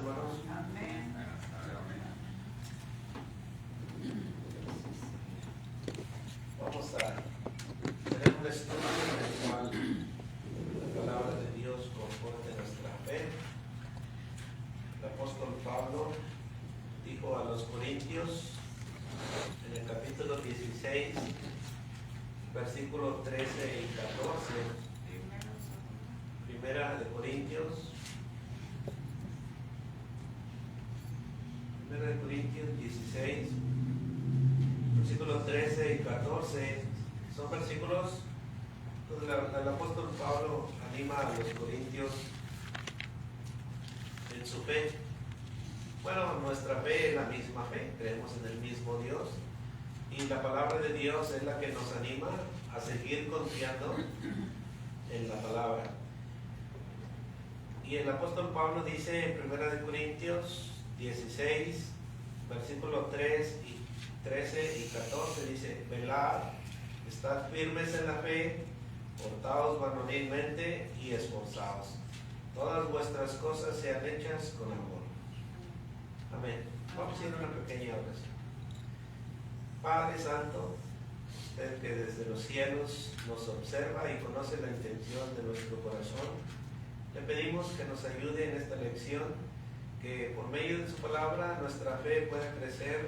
hermanos. Amén. Vamos a tener un estudio en el cual la palabra de Dios conforte nuestra fe. El apóstol Pablo dijo a los Corintios en el capítulo 16, versículos 13 y 14, Primera de Corintios 16, versículos 13 y 14, son versículos donde el apóstol Pablo anima a los corintios en su fe. Bueno, nuestra fe es la misma fe, creemos en el mismo Dios, y la palabra de Dios es la que nos anima a seguir confiando en la palabra. Y el apóstol Pablo dice en 1 Corintios 16, versículos 13 y 14, dice: velad, estad firmes en la fe, portaos varonilmente y esforzaos. Todas vuestras cosas sean hechas con amor. Amén. Vamos a hacer una pequeña oración. Padre Santo, usted que desde los cielos nos observa y conoce la intención de nuestro corazón, le pedimos que nos ayude en esta lección, que por medio de su palabra nuestra fe pueda crecer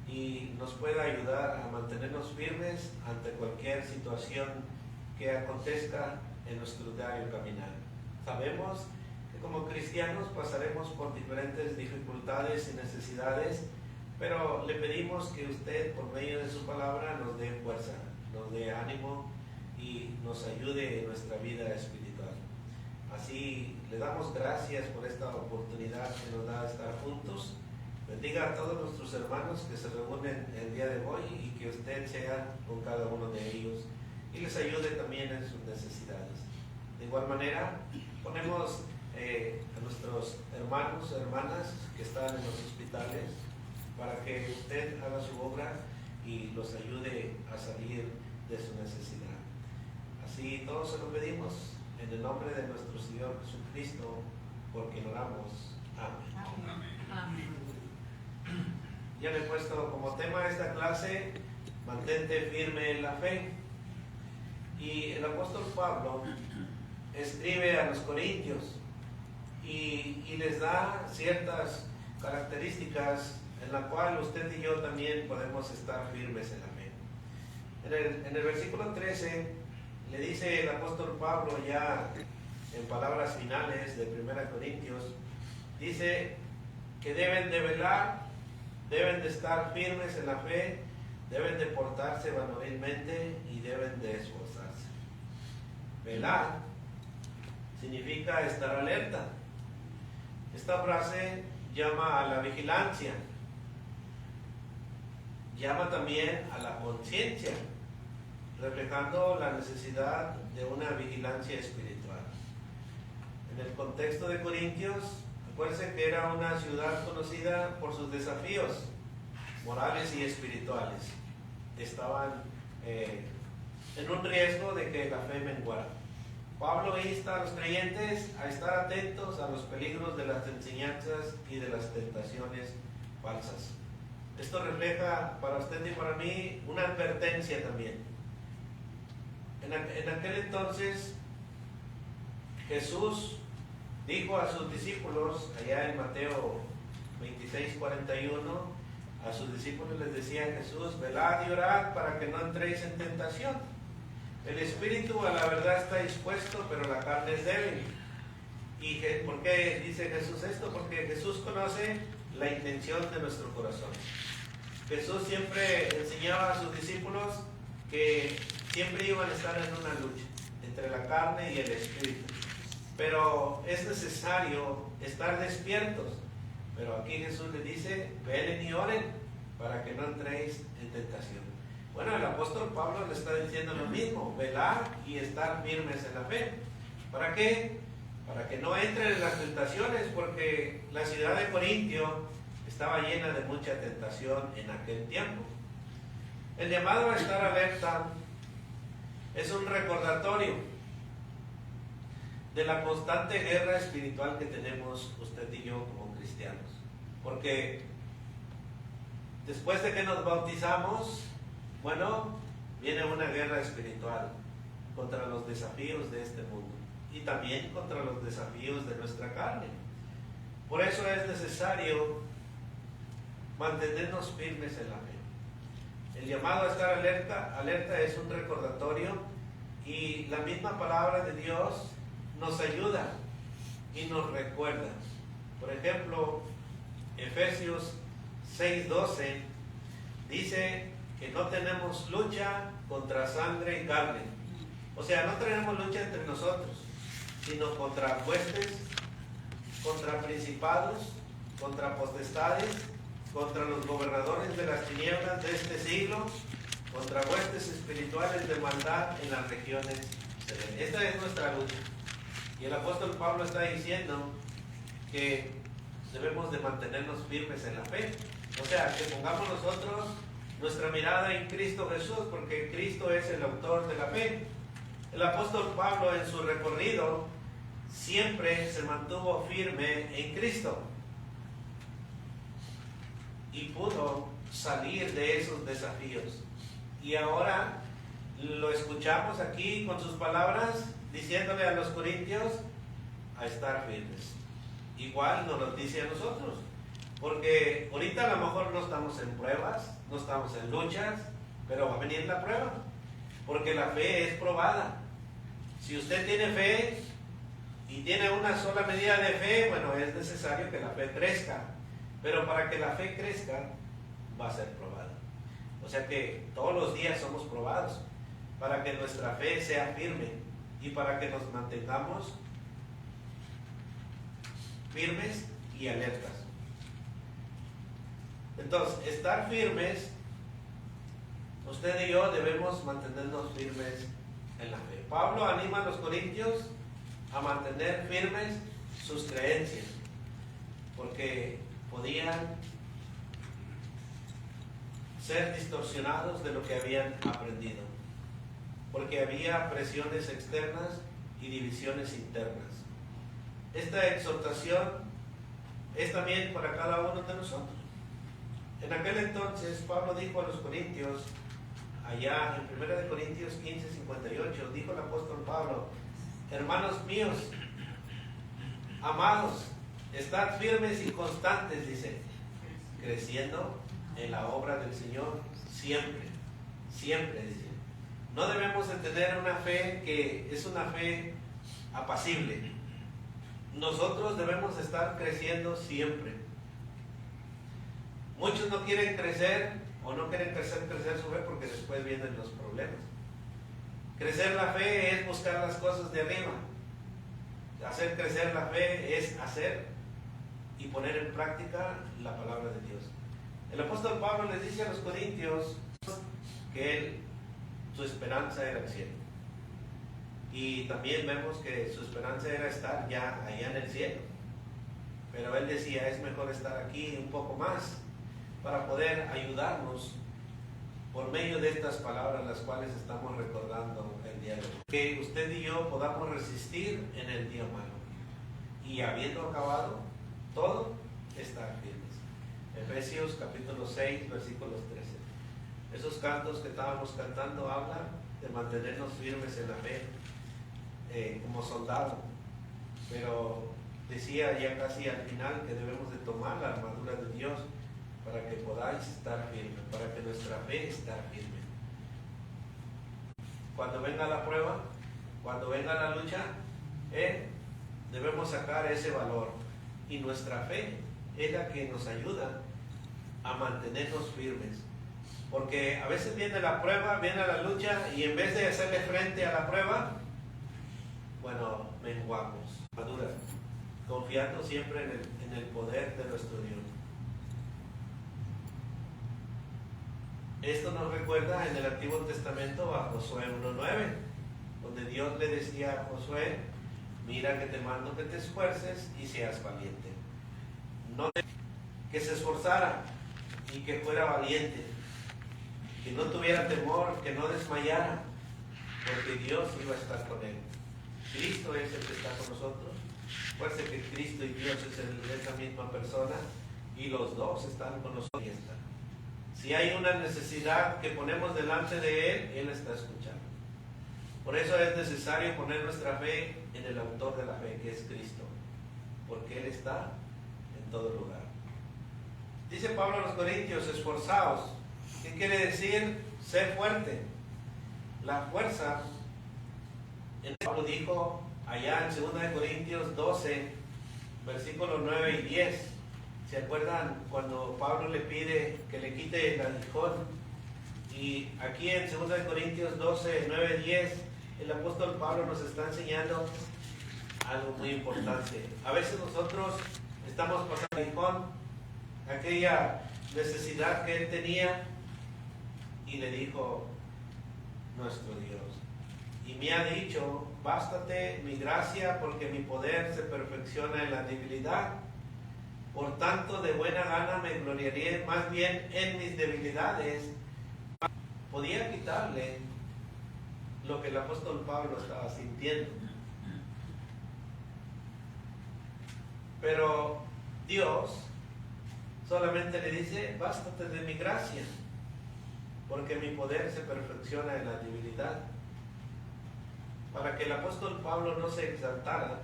y nos pueda ayudar a mantenernos firmes ante cualquier situación que acontezca en nuestro diario caminar. Sabemos que como cristianos pasaremos por diferentes dificultades y necesidades, pero le pedimos que usted por medio de su palabra nos dé fuerza, nos dé ánimo y nos ayude en nuestra vida espiritual. Así le damos gracias por esta oportunidad que nos da de estar juntos. Bendiga a todos nuestros hermanos que se reúnen el día de hoy y que usted sea con cada uno de ellos y les ayude también en sus necesidades. De igual manera, ponemos a nuestros hermanos y hermanas que están en los hospitales para que usted haga su obra y los ayude a salir de su necesidad. Así todos se lo pedimos en el nombre de nuestro Señor Jesucristo, porque oramos. Amén. Amén. Ya le he puesto como tema esta clase: mantente firme en la fe. Y el apóstol Pablo escribe a los corintios y les da ciertas características en la cual usted y yo también podemos estar firmes en la fe. En el versículo 13 le dice el apóstol Pablo, ya en palabras finales de 1 Corintios, dice que deben de velar, deben de estar firmes en la fe, deben de portarse varonilmente y deben de esforzarse. Velar significa estar alerta. Esta frase llama a la vigilancia, llama también a la conciencia, reflejando la necesidad de una vigilancia espiritual. En el contexto de Corintios, acuérdense que era una ciudad conocida por sus desafíos morales y espirituales. Estaban en un riesgo de que la fe menguara. Pablo insta a los creyentes a estar atentos a los peligros de las enseñanzas y de las tentaciones falsas. Esto refleja para usted y para mí una advertencia también. En aquel entonces Jesús dijo a sus discípulos, allá en Mateo 26:41, a sus discípulos les decía Jesús: velad y orad para que no entréis en tentación. El espíritu a la verdad está dispuesto, pero la carne es débil. ¿Y por qué dice Jesús esto? Porque Jesús conoce la intención de nuestro corazón. Jesús siempre enseñaba a sus discípulos que siempre iban a estar en una lucha entre la carne y el espíritu. Pero es necesario estar despiertos. Pero aquí Jesús les dice: velen y oren para que no entréis en tentación. Bueno, el apóstol Pablo le está diciendo lo mismo: velar y estar firmes en la fe. ¿Para qué? Para que no entren en las tentaciones, porque la ciudad de Corintio estaba llena de mucha tentación en aquel tiempo. El llamado a estar alerta es un recordatorio de la constante guerra espiritual que tenemos usted y yo como cristianos. cristianos. Porque después de que nos bautizamos, bueno, viene una guerra espiritual contra los desafíos de este mundo y también contra los desafíos de nuestra carne. Por eso es necesario mantenernos firmes en la fe. El llamado a estar alerta es un recordatorio, y la misma palabra de Dios nos ayuda y nos recuerda. Por ejemplo, Efesios 6:12 dice que no tenemos lucha contra sangre y carne. O sea, no tenemos lucha entre nosotros, sino contra huestes, contra principados, contra potestades, contra los gobernadores de las tinieblas de este siglo, contra huestes espirituales de maldad en las regiones celestes. Esta es nuestra lucha. Y el apóstol Pablo está diciendo que debemos de mantenernos firmes en la fe. O sea, que pongamos nosotros nuestra mirada en Cristo Jesús, porque Cristo es el autor de la fe. El apóstol Pablo en su recorrido siempre se mantuvo firme en Cristo y pudo salir de esos desafíos. Y ahora lo escuchamos aquí con sus palabras diciéndole a los corintios a estar firmes. Igual nos lo dice a nosotros, porque ahorita a lo mejor no estamos en pruebas, no estamos en luchas, pero va a venir la prueba, porque la fe es probada. Si usted tiene fe y tiene una sola medida de fe, bueno, es necesario que la fe crezca, pero para que la fe crezca va a ser probada. O sea que todos los días somos probados para que nuestra fe sea firme y para que nos mantengamos firmes y alertas. Entonces, estar firmes, usted y yo debemos mantenernos firmes en la fe. Pablo anima a los corintios a mantener firmes sus creencias, porque podían ser distorsionados de lo que habían aprendido, porque había presiones externas y divisiones internas. Esta exhortación es también para cada uno de nosotros. En aquel entonces Pablo dijo a los corintios, allá en 1 Corintios 15:58, dijo el apóstol Pablo: hermanos míos, amados, estad firmes y constantes, dice, creciendo en la obra del Señor siempre, siempre, dice. No debemos de tener una fe que es una fe apacible. Nosotros debemos estar creciendo siempre. Muchos no quieren crecer o no quieren crecer su fe porque después vienen los problemas. Crecer la fe es buscar las cosas de arriba. Hacer crecer la fe es hacer y poner en práctica la palabra de Dios. El apóstol Pablo les dice a los corintios que su esperanza era el cielo. Y también vemos que su esperanza era estar ya allá en el cielo. Pero él decía, es mejor estar aquí un poco más para poder ayudarnos por medio de estas palabras, las cuales estamos recordando el día de hoy. Que usted y yo podamos resistir en el día malo. Y habiendo acabado todo, estar firmes. Efesios capítulo 6, versículos 13. Esos cantos que estábamos cantando hablan de mantenernos firmes en la fe, como soldado. Pero decía ya casi al final que debemos de tomar la armadura de Dios para que podáis estar firmes, para que nuestra fe esté firme. Cuando venga la prueba, cuando venga la lucha, debemos sacar ese valor. Y nuestra fe es la que nos ayuda a mantenernos firmes. Porque a veces viene la prueba, viene la lucha, y en vez de hacerle frente a la prueba, bueno, menguamos, maduras, confiando siempre en el poder de nuestro Dios. Esto nos recuerda en el Antiguo Testamento a Josué 1:9, donde Dios le decía a Josué: mira que te mando que te esfuerces y seas valiente. Que se esforzara y que fuera valiente, que no tuviera temor, que no desmayara, porque Dios iba a estar con él. Cristo es el que está con nosotros Recuerde que Cristo y Dios es esa misma persona y los dos están con nosotros. Si hay una necesidad que ponemos delante de Él, Él está escuchando. Por eso es necesario poner nuestra fe en el autor de la fe, que es Cristo, porque Él está en todo lugar. Dice Pablo a los Corintios, esforzaos. ¿Qué quiere decir? Ser fuerte. La fuerza, Pablo dijo allá en 2 Corintios 12, versículos 9 y 10. ¿Se acuerdan cuando Pablo le pide que le quite el aguijón? Y aquí en 2 Corintios 12, 9, 10, el apóstol Pablo nos está enseñando algo muy importante. A veces nosotros estamos pasando el aguijón, aquella necesidad que él tenía, y le dijo nuestro Dios, y me ha dicho, bástate mi gracia, porque mi poder se perfecciona en la debilidad. Por tanto, de buena gana me gloriaré más bien en mis debilidades. Podía quitarle lo que el apóstol Pablo estaba sintiendo, pero Dios solamente le dice, bástate de mi gracia, porque mi poder se perfecciona en la debilidad. Para que el apóstol Pablo no se exaltara,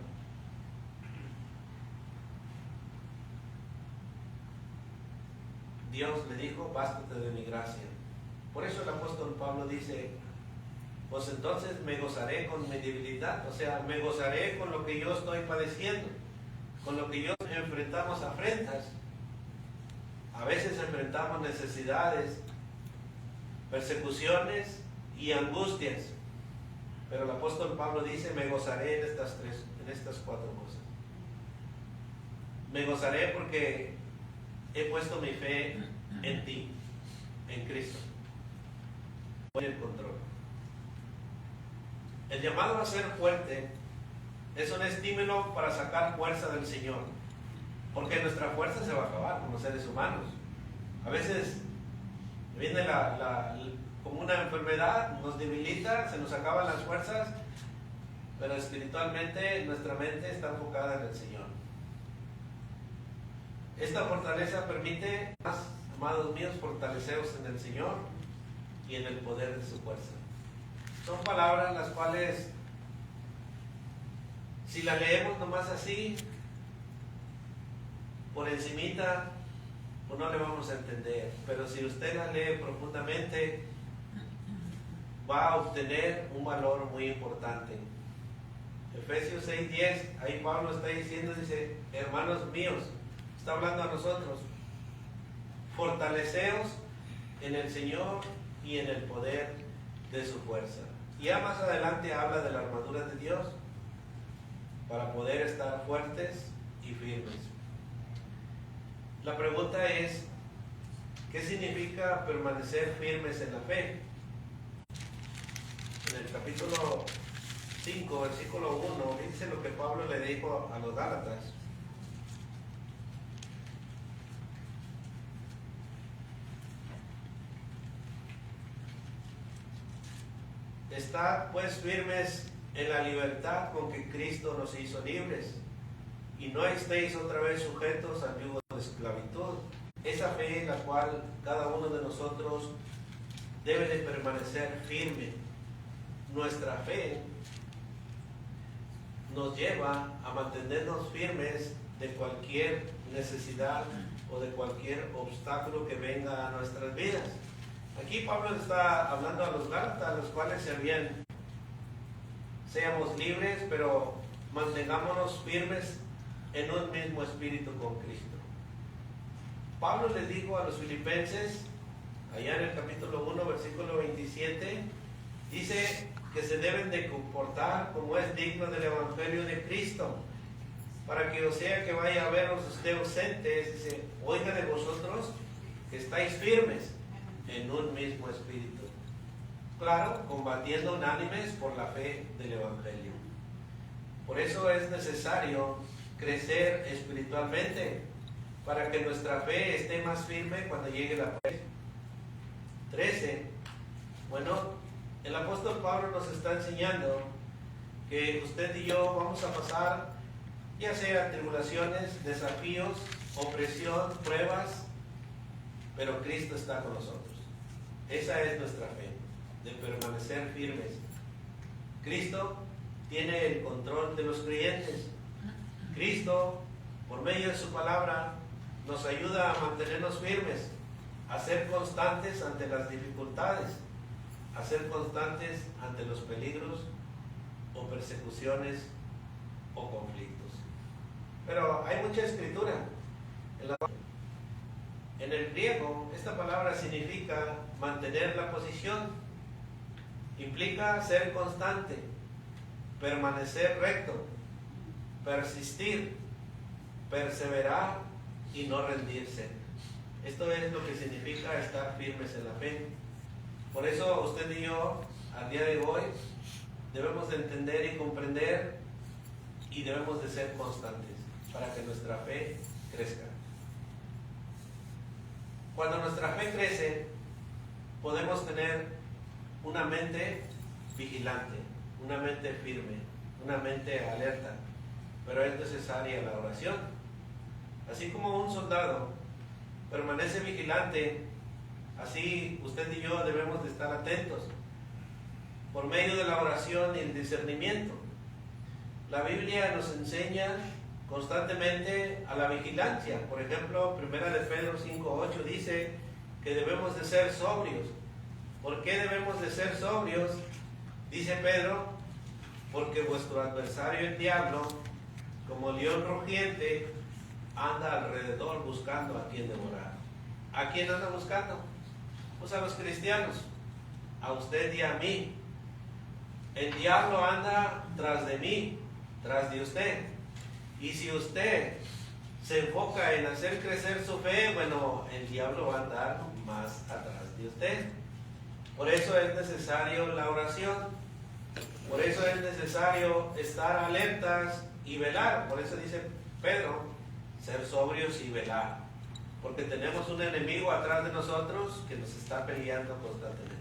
Dios le dijo, bástate de mi gracia. Por eso el apóstol Pablo dice, pues entonces me gozaré con mi debilidad, o sea, me gozaré con lo que yo estoy padeciendo, con lo que yo enfrentamos afrentas. A veces enfrentamos necesidades, persecuciones y angustias, pero el apóstol Pablo dice, me gozaré en estas cuatro cosas. Me gozaré porque he puesto mi fe en ti, en Cristo. Voy en control. El llamado a ser fuerte es un estímulo para sacar fuerza del Señor, porque nuestra fuerza se va a acabar como seres humanos. A veces viene como una enfermedad, nos debilita, se nos acaban las fuerzas, pero espiritualmente nuestra mente está enfocada en el Señor. Esta fortaleza permite, amados míos, fortaleceros en el Señor y en el poder de su fuerza. Son palabras las cuales, si las leemos nomás así, por encimita, pues no le vamos a entender. Pero si usted las lee profundamente, va a obtener un valor muy importante. Efesios 6:10, ahí Pablo está diciendo, dice, hermanos míos, está hablando a nosotros, fortaleceos en el Señor y en el poder de su fuerza. Y ya más adelante habla de la armadura de Dios para poder estar fuertes y firmes. La pregunta es, ¿qué significa permanecer firmes en la fe? En el capítulo 5, versículo 1, dice lo que Pablo le dijo a los Gálatas. Estad pues firmes en la libertad con que Cristo nos hizo libres, y no estéis otra vez sujetos al yugo de esclavitud. Esa fe en la cual cada uno de nosotros debe de permanecer firme. Nuestra fe nos lleva a mantenernos firmes de cualquier necesidad o de cualquier obstáculo que venga a nuestras vidas. Aquí Pablo está hablando a los Gálatas, los cuales seamos libres, pero mantengámonos firmes en un mismo espíritu con Cristo. Pablo les dijo a los filipenses, allá en el capítulo 1, versículo 27, dice que se deben de comportar como es digno del Evangelio de Cristo, para que o sea que vaya a veros usted ausentes, dice, oiga de vosotros que estáis firmes en un mismo espíritu. Claro, combatiendo unánimes por la fe del Evangelio. Por eso es necesario crecer espiritualmente, para que nuestra fe esté más firme cuando llegue la fe. 13. Bueno, el apóstol Pablo nos está enseñando que usted y yo vamos a pasar ya sea tribulaciones, desafíos, opresión, pruebas, pero Cristo está con nosotros. Esa es nuestra fe, de permanecer firmes. Cristo tiene el control de los creyentes. Cristo, por medio de su palabra, nos ayuda a mantenernos firmes, a ser constantes ante las dificultades, a ser constantes ante los peligros o persecuciones o conflictos. Pero hay mucha escritura. En el griego, esta palabra significa mantener la posición. Implica ser constante, permanecer recto, persistir, perseverar y no rendirse. Esto es lo que significa estar firmes en la fe. Por eso usted y yo, al día de hoy, debemos de entender y comprender y debemos de ser constantes para que nuestra fe crezca. Cuando nuestra fe crece, podemos tener una mente vigilante, una mente firme, una mente alerta, pero es necesaria la oración. Así como un soldado permanece vigilante, así usted y yo debemos de estar atentos por medio de la oración y el discernimiento. La Biblia nos enseña constantemente a la vigilancia. Por ejemplo, 1 de Pedro 5:8 dice que debemos de ser sobrios. ¿Por qué debemos de ser sobrios? Dice Pedro, porque vuestro adversario el diablo, como león rugiente, anda alrededor buscando a quien devorar. ¿A quién anda buscando? Pues a los cristianos, a usted y a mí. El diablo anda tras de mí, tras de usted. Y si usted se enfoca en hacer crecer su fe, bueno, el diablo va a andar más atrás de usted. Por eso es necesario la oración. Por eso es necesario estar alertas y velar. Por eso dice Pedro, ser sobrios y velar. Porque tenemos un enemigo atrás de nosotros que nos está peleando constantemente.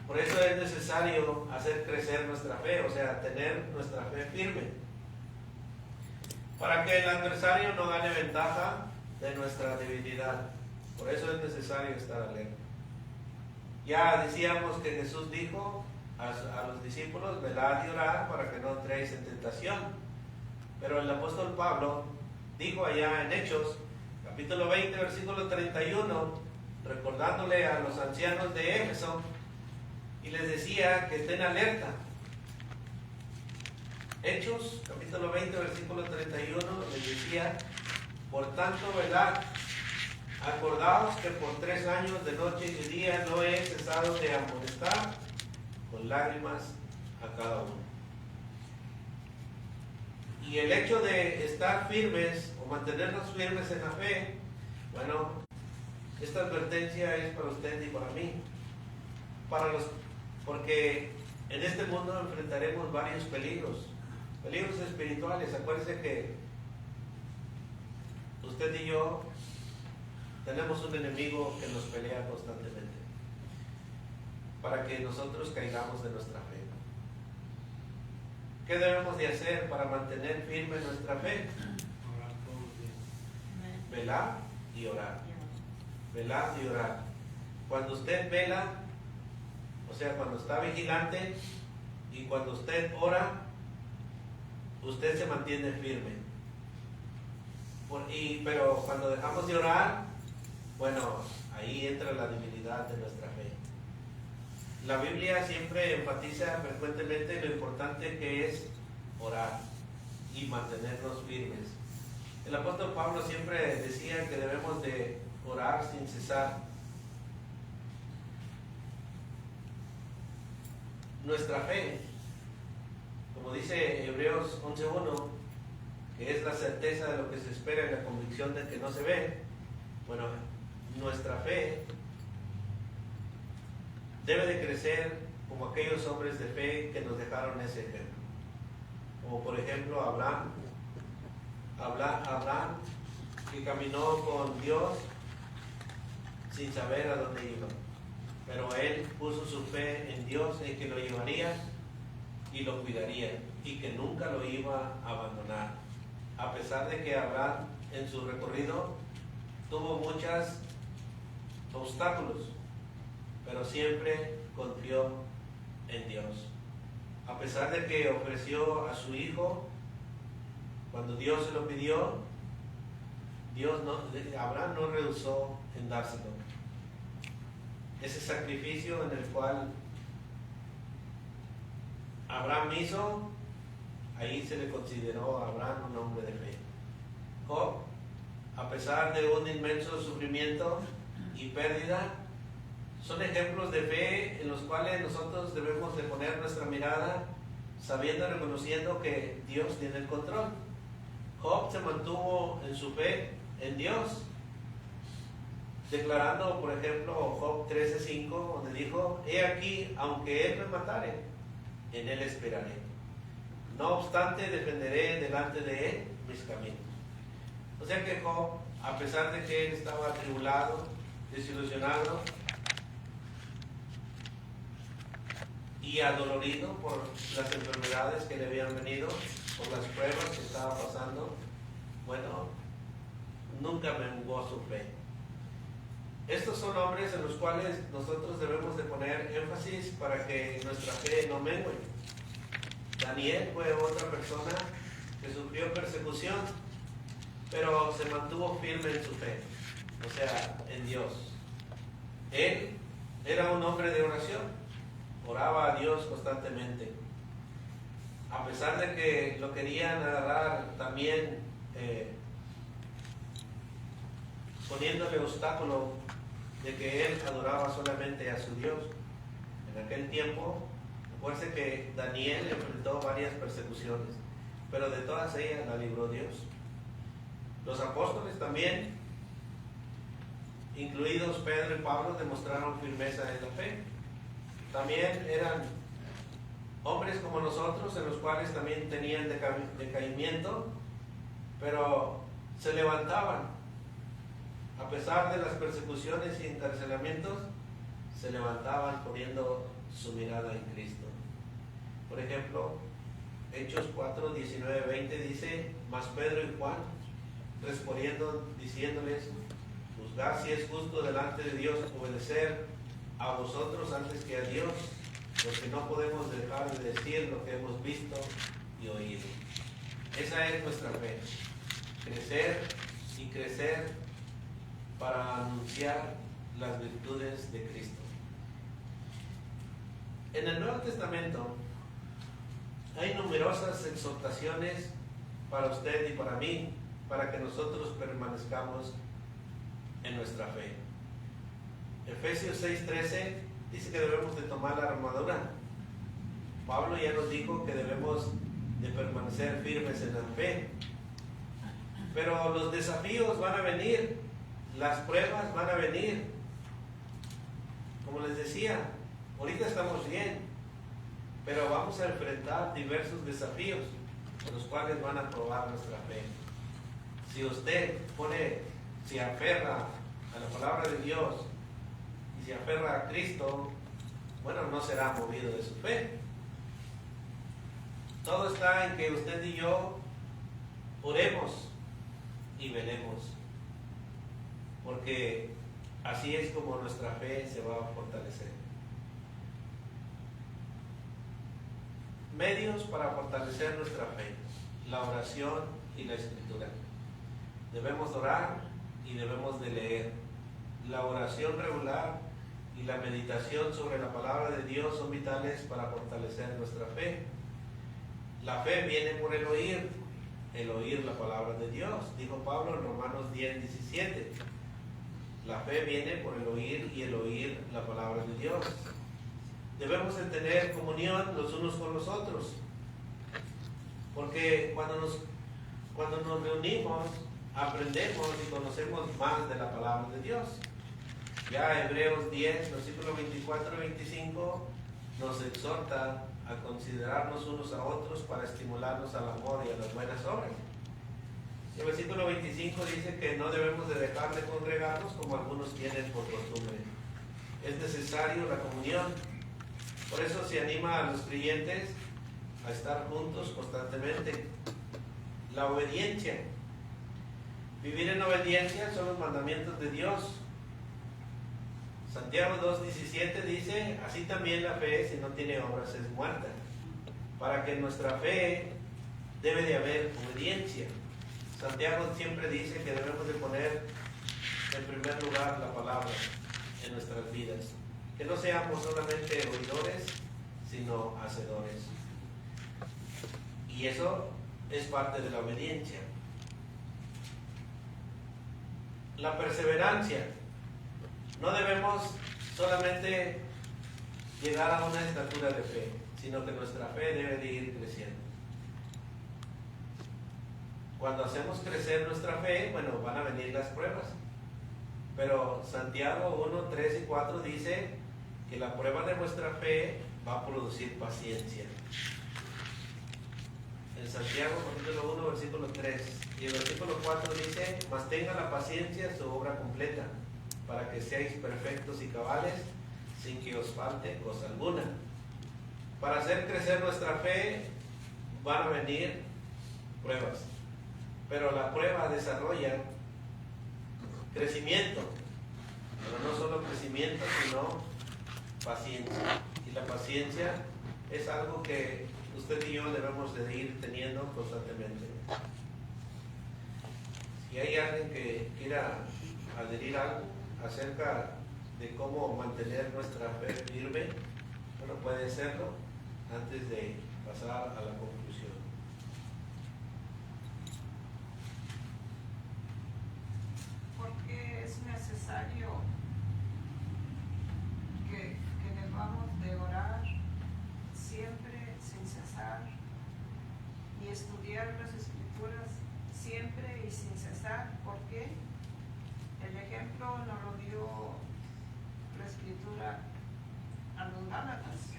Por eso es necesario hacer crecer nuestra fe, o sea, tener nuestra fe firme. Para que el adversario no gane ventaja de nuestra debilidad. Por eso es necesario estar alerta. Ya decíamos que Jesús dijo a los discípulos, velad y orad para que no entréis en tentación. Pero el apóstol Pablo dijo allá en Hechos, capítulo 20, versículo 31, recordándole a los ancianos de Éfeso, y les decía que estén alerta. Hechos, capítulo 20, versículo 31, les decía, por tanto, velad, acordaos que por 3 años de noche y de día no he cesado de amonestar con lágrimas a cada uno. Y el hecho de estar firmes o mantenernos firmes en la fe, bueno, esta advertencia es para usted y para mí. Porque en este mundo enfrentaremos varios peligros espirituales. Acuérdense que usted y yo tenemos un enemigo que nos pelea constantemente para que nosotros caigamos de nuestra fe. ¿Qué debemos de hacer para mantener firme nuestra fe? Orar todos los días. Velar y orar. Velar y orar. Cuando usted vela, o sea, cuando está vigilante y cuando usted ora, usted se mantiene firme. Pero cuando dejamos de orar, bueno, ahí entra la debilidad de nuestra fe. La Biblia siempre enfatiza frecuentemente lo importante que es orar y mantenernos firmes. El apóstol Pablo siempre decía que debemos de orar sin cesar. Nuestra fe, como dice Hebreos 11:1, que es la certeza de lo que se espera y la convicción de que no se ve, bueno, nuestra fe debe de crecer como aquellos hombres de fe que nos dejaron ese ejemplo. Como por ejemplo Abraham, que caminó con Dios sin saber a dónde iba. Pero él puso su fe en Dios, en que lo llevaría y lo cuidaría y que nunca lo iba a abandonar. A pesar de que Abraham en su recorrido tuvo muchos obstáculos, pero siempre confió en Dios. A pesar de que ofreció a su hijo, cuando Dios se lo pidió, Abraham no rehusó en dárselo. Ese sacrificio en el cual Abraham hizo, ahí se le consideró a Abraham un hombre de fe. Job, a pesar de un inmenso sufrimiento y pérdida, son ejemplos de fe en los cuales nosotros debemos de poner nuestra mirada, sabiendo y reconociendo que Dios tiene el control. Job se mantuvo en su fe en Dios, declarando, por ejemplo, Job 13:5, donde dijo: he aquí, aunque él me matare, en él esperaré. No obstante, defenderé delante de él mis caminos. O sea que Job, a pesar de que él estaba atribulado, desilusionado y adolorido por las enfermedades que le habían venido, por las pruebas que estaba pasando, bueno, nunca menguó su fe. Estos son hombres en los cuales nosotros debemos de poner énfasis para que nuestra fe no mengue. Daniel fue otra persona que sufrió persecución, pero se mantuvo firme en su fe, o sea, en Dios. Él era un hombre de oración, oraba a Dios constantemente. A pesar de que lo querían agarrar también poniéndole obstáculo de que él adoraba solamente a su Dios. En aquel tiempo, recuerde que Daniel enfrentó varias persecuciones, pero de todas ellas la libró Dios. Los apóstoles también, incluidos Pedro y Pablo, demostraron firmeza en la fe. También eran hombres como nosotros, en los cuales también tenían decaimiento, pero se levantaban. A pesar de las persecuciones y encarcelamientos, se levantaban poniendo su mirada en Cristo. Por ejemplo, Hechos 4, 19, 20 dice: mas Pedro y Juan, respondiendo, diciéndoles: juzgad si es justo delante de Dios obedecer a vosotros antes que a Dios, porque no podemos dejar de decir lo que hemos visto y oído. Esa es nuestra fe, crecer y crecer para anunciar las virtudes de Cristo. En el Nuevo Testamento hay numerosas exhortaciones para usted y para mí, para que nosotros permanezcamos en nuestra fe. Efesios 6:13 dice que debemos de tomar la armadura. Pablo ya nos dijo que debemos de permanecer firmes en la fe. Pero los desafíos van a venir, las pruebas van a venir. Como les decía, ahorita estamos bien, pero vamos a enfrentar diversos desafíos, los cuales van a probar nuestra fe. Si usted se aferra a la palabra de Dios y se aferra a Cristo, bueno, no será movido de su fe. Todo está en que usted y yo oremos y velemos, porque así es como nuestra fe se va a fortalecer. Medios para fortalecer nuestra fe: la oración y la escritura. Debemos orar y debemos de leer. La oración regular y la meditación sobre la palabra de Dios son vitales para fortalecer nuestra fe. La fe viene por el oír la palabra de Dios. Dijo Pablo en Romanos 10:17. La fe viene por el oír y el oír la palabra de Dios. Debemos de tener comunión los unos con los otros, porque cuando nos reunimos, aprendemos y conocemos más de la palabra de Dios. Ya Hebreos 10, versículos 24 y 25 nos exhorta a considerarnos unos a otros para estimularnos al amor y a las buenas obras. El versículo 25 dice que no debemos de dejar de congregarnos como algunos tienen por costumbre. Es necesario la comunión. Por eso se anima a los creyentes a estar juntos constantemente. La obediencia. Vivir en obediencia son los mandamientos de Dios. Santiago 2:17 dice, así también la fe, si no tiene obras, es muerta. Para que en nuestra fe debe de haber obediencia. Santiago siempre dice que debemos de poner en primer lugar la palabra en nuestras vidas. Que no seamos solamente oidores, sino hacedores. Y eso es parte de la obediencia. La perseverancia. No debemos solamente llegar a una estatura de fe, sino que nuestra fe debe de ir creciendo. Cuando hacemos crecer nuestra fe, bueno, van a venir las pruebas. Pero Santiago 1, 3 y 4 dice que la prueba de vuestra fe va a producir paciencia. En Santiago capítulo 1, versículo 3 y el versículo 4 dice, mas tenga la paciencia su obra completa, para que seáis perfectos y cabales, sin que os falte cosa alguna. Para hacer crecer nuestra fe van a venir pruebas, pero la prueba desarrolla crecimiento, pero no solo crecimiento, sino paciencia. Y la paciencia es algo que usted y yo debemos de ir teniendo constantemente. Si hay alguien que quiera adherir algo acerca de cómo mantener nuestra fe firme, bueno, puede hacerlo antes de pasar a la conclusión. Porque es necesario que debamos de orar siempre sin cesar y estudiar las Escrituras siempre y sin cesar. ¿Por qué? El ejemplo nos lo dio la Escritura a los Gálatas,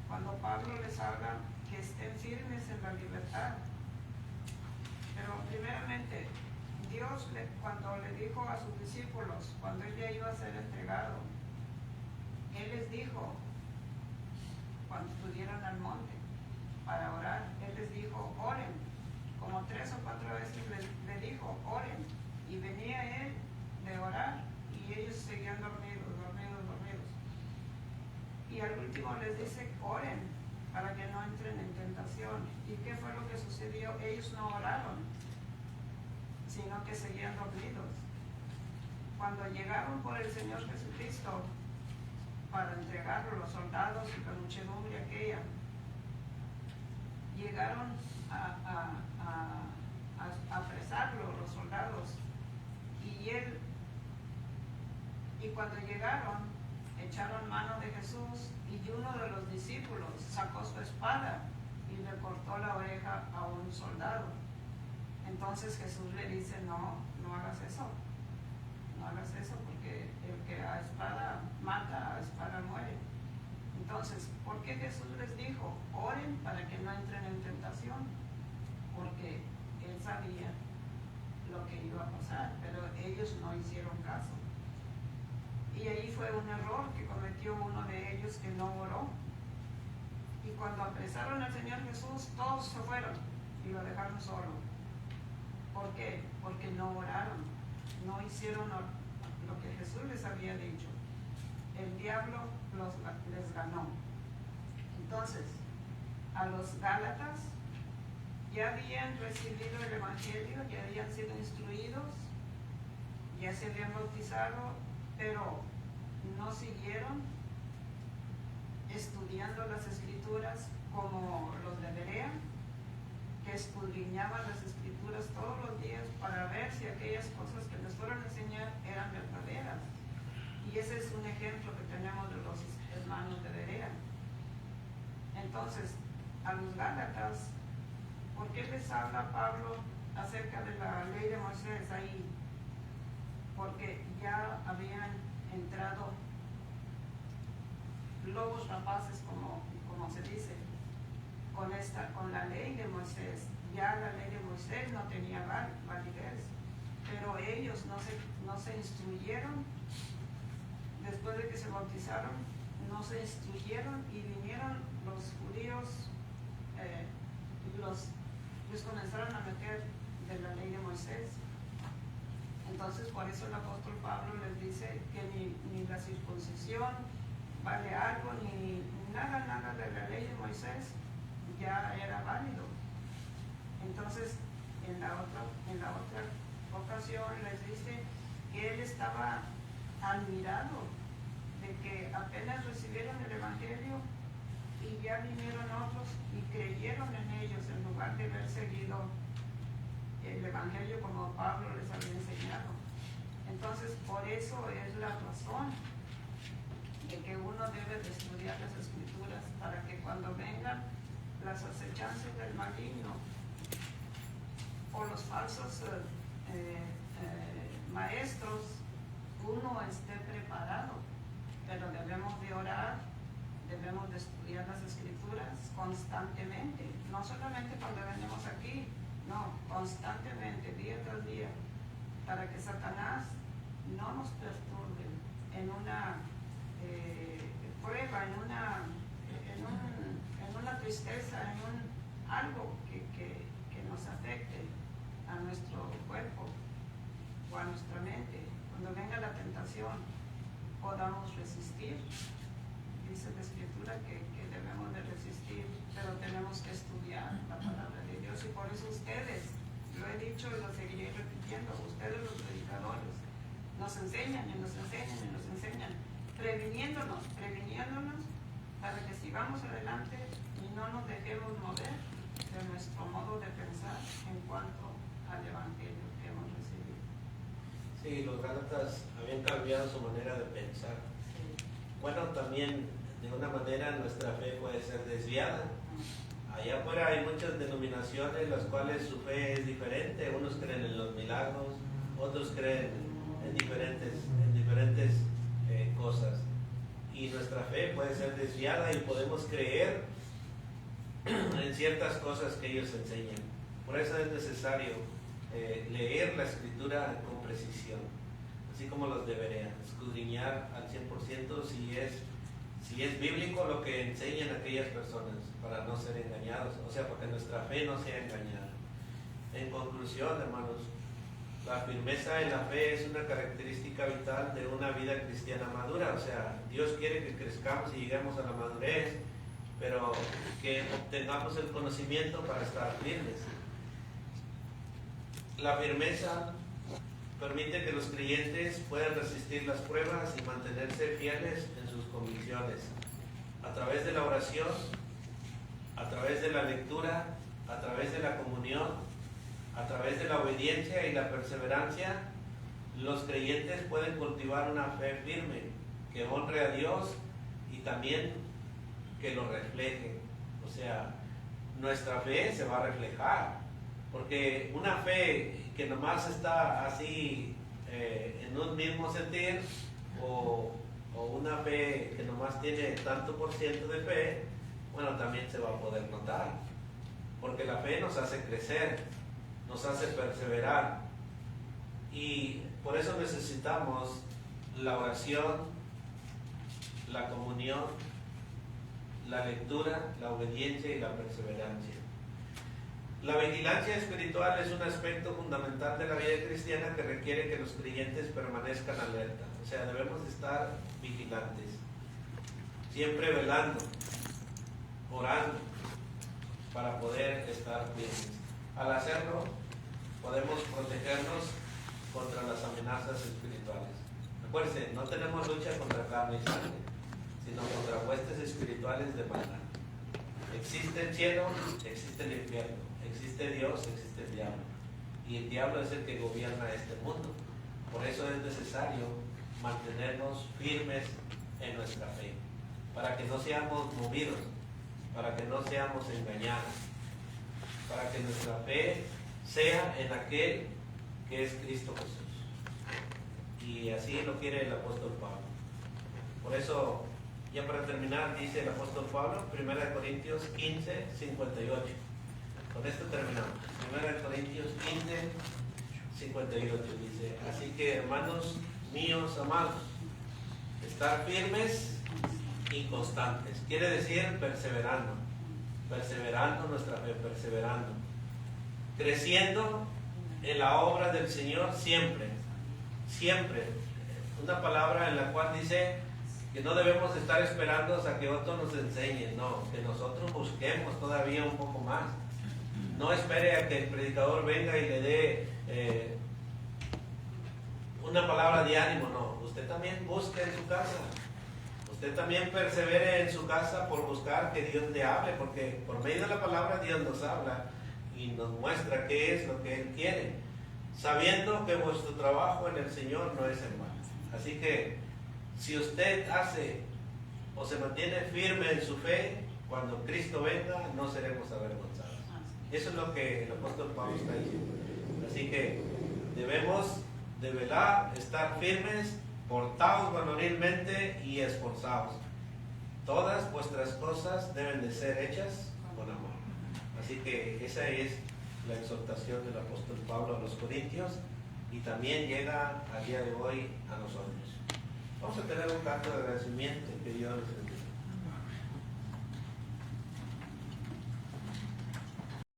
cuando Pablo les habla que estén firmes en la libertad. Pero primeramente, Dios cuando le dijo a sus discípulos, cuando él ya iba a ser entregado, él les dijo, cuando subieron al monte para orar, él les dijo, oren, como 3 o 4 veces le dijo, oren, y venía él de orar y ellos seguían dormidos. Y al último les dice, oren para que no entren en tentación. ¿Y qué fue lo que sucedió? Ellos no oraron, sino que seguían dormidos. Cuando llegaron por el Señor Jesucristo para entregarlo, los soldados y la muchedumbre aquella, llegaron a apresarlo los soldados, y cuando llegaron echaron mano de Jesús, y uno de los discípulos sacó su espada y le cortó la oreja a un soldado. Entonces Jesús le dice, no hagas eso, porque el que a espada mata, a espada muere. Entonces, ¿por qué Jesús les dijo, oren para que no entren en tentación? Porque él sabía lo que iba a pasar, pero ellos no hicieron caso. Y ahí fue un error que cometió uno de ellos, que no oró. Y cuando apresaron al Señor Jesús, todos se fueron y lo dejaron solo. ¿Por qué? Porque no oraron, no hicieron lo que Jesús les había dicho. El diablo les ganó. Entonces, a los Gálatas ya habían recibido el Evangelio, ya habían sido instruidos, ya se habían bautizado, pero no siguieron estudiando las Escrituras como los de Berea, que escudriñaban las Escrituras todos los días para ver si aquellas cosas que les fueron a enseñar eran verdaderas. Y ese es un ejemplo que tenemos de los hermanos de Berea. Entonces, a los Gálatas, ¿por qué les habla Pablo acerca de la ley de Moisés ahí? Porque ya habían entrado lobos rapaces, como se dice, con la ley de Moisés. Ya la ley de Moisés no tenía validez, pero ellos no se instruyeron. Después de que se bautizaron, no se instruyeron, y vinieron los judíos les comenzaron a meter de la ley de Moisés. Entonces, por eso el apóstol Pablo les dice que ni la circuncisión vale algo, ni nada de la ley de Moisés ya era válido. Entonces, en la otra ocasión les dice que él estaba admirado de que apenas recibieron el Evangelio y ya vinieron otros y creyeron en ellos en lugar de haber seguido el Evangelio como Pablo les había enseñado. Entonces, por eso es la razón de que uno debe de estudiar las Escrituras, para que cuando vengan las acechanzas del maligno o los falsos maestros, uno esté preparado. Pero debemos de orar, debemos de estudiar las Escrituras constantemente, no solamente cuando venimos aquí, no, constantemente, día tras día, para que Satanás no nos perturbe en una prueba, en una tristeza, en algo que nos afecte a nuestro cuerpo o a nuestra mente. Cuando venga la tentación, podamos resistir. Dice la Escritura que debemos de resistir, pero tenemos que estudiar la palabra de Dios, y por eso ustedes, lo he dicho y lo seguiré repitiendo, ustedes los predicadores nos enseñan y nos enseñan y nos enseñan, previniéndonos para que sigamos adelante y no nos dejemos mover de nuestro modo de pensar en cuanto al Evangelio que hemos recibido. Sí, los gálatas habían cambiado su manera de pensar. Sí. Bueno, también de una manera nuestra fe puede ser desviada. Allá afuera hay muchas denominaciones las cuales su fe es diferente. Unos creen en los milagros, otros creen en diferentes cosas. Y nuestra fe puede ser desviada y podemos creer en ciertas cosas que ellos enseñan. Por eso es necesario leer la Escritura con precisión, así como los deberían, escudriñar al 100% si es bíblico lo que enseñan aquellas personas, para no ser engañados, o sea, para que nuestra fe no sea engañada. En conclusión, hermanos, la firmeza en la fe es una característica vital de una vida cristiana madura. O sea, Dios quiere que crezcamos y lleguemos a la madurez, pero que obtengamos el conocimiento para estar firmes. La firmeza permite que los creyentes puedan resistir las pruebas y mantenerse fieles en sus convicciones. A través de la oración, a través de la lectura, a través de la comunión, a través de la obediencia y la perseverancia, los creyentes pueden cultivar una fe firme que honre a Dios y también que lo refleje. O sea, nuestra fe se va a reflejar, porque una fe que nomás está así en un mismo sentir, o una fe que nomás tiene tanto por ciento de fe, bueno, también se va a poder notar, porque la fe nos hace crecer, nos hace perseverar, y por eso necesitamos la oración, la comunión, la lectura, la obediencia y la perseverancia. La vigilancia espiritual es un aspecto fundamental de la vida cristiana que requiere que los creyentes permanezcan alerta. O sea, debemos estar vigilantes, siempre velando, orando, para poder estar firmes. Al hacerlo, podemos protegernos contra las amenazas espirituales. Acuérdense, no tenemos lucha contra carne y sangre, sino contra huestes espirituales de maldad. Existe el cielo, existe el infierno, existe Dios, existe el diablo. Y el diablo es el que gobierna este mundo. Por eso es necesario mantenernos firmes en nuestra fe, para que no seamos movidos, para que no seamos engañados, para que nuestra fe sea en aquel que es Cristo Jesús. Y así lo quiere el apóstol Pablo. Por eso, ya para terminar, dice el apóstol Pablo, 1 Corintios 15, 58. Con esto terminamos. 1 Corintios 15, 58 dice: así que, hermanos míos amados, estar firmes y constantes. Quiere decir perseverando. perseverando nuestra fe, perseverando, creciendo en la obra del Señor siempre, siempre. Una palabra en la cual dice que no debemos estar esperando hasta que otros nos enseñen, no, que nosotros busquemos todavía un poco más. No espere a que el predicador venga y le dé una palabra de ánimo, no. Usted también busque en su casa. Usted también persevere en su casa por buscar que Dios le hable, porque por medio de la palabra Dios nos habla y nos muestra qué es lo que Él quiere, sabiendo que vuestro trabajo en el Señor no es en vano. Así que si usted hace o se mantiene firme en su fe, cuando Cristo venga no seremos avergonzados. Eso es lo que el apóstol Pablo está diciendo. Así que debemos de velar, estar firmes, portados varonilmente y esforzados. Todas vuestras cosas deben de ser hechas con amor. Así que esa es la exhortación del apóstol Pablo a los Corintios y también llega al día de hoy a nosotros. Vamos a tener un canto de agradecimiento.